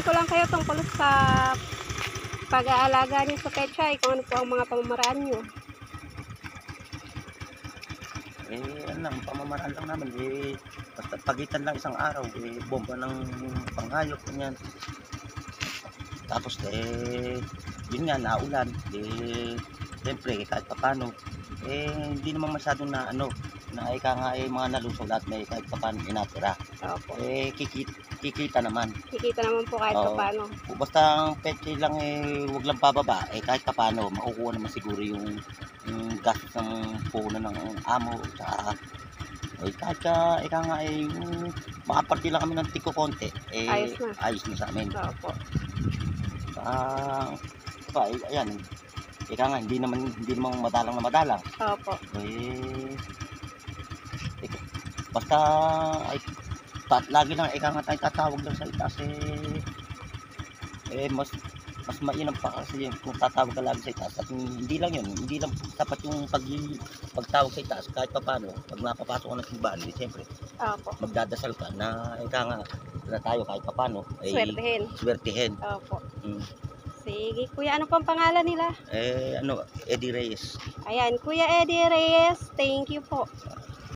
ko lang kayo tungkol sa pag-aalaga niyo sa pechay, kung ano po ang mga pamamaraan niyo. Ano lang, pamamaraan lang namin, basta pagitan lang isang araw, bomba ng panghayop, ganyan. Tapos, yun nga, naulan, siyempre, kahit papano, hindi naman masyadong na, na ika nga, mga nalusong lahat na kahit papano inatira. Opo. Kikita naman. Kikita naman po kahit paano. Basta ang pechay lang, wag lang pababa, kahit papano, makukuha naman siguro yung gastos ng puhunan ng amo, tsaka kahit ika nga yung makaparti lang kami ng tiko konti, ayos na sa amin. Opo. Ayan, ika nga, hindi naman madalang na madalang. Opo. Basta lagi lang ika nga tayo tatawag lang sa itaas, mas mainam pa kasi kung tatawag ka lagi sa itaas. At hindi lang tapat yung pagtawag sa itaas, kahit pa paano, pag napapasok ka ng simbahan, siyempre, magdadasal ka na ika nga na tayo kahit pa paano, swertihin. Opo. Sige, kuya, ano pong pangalan nila? Eddie Reyes. Ayan, Kuya Eddie Reyes, thank you po.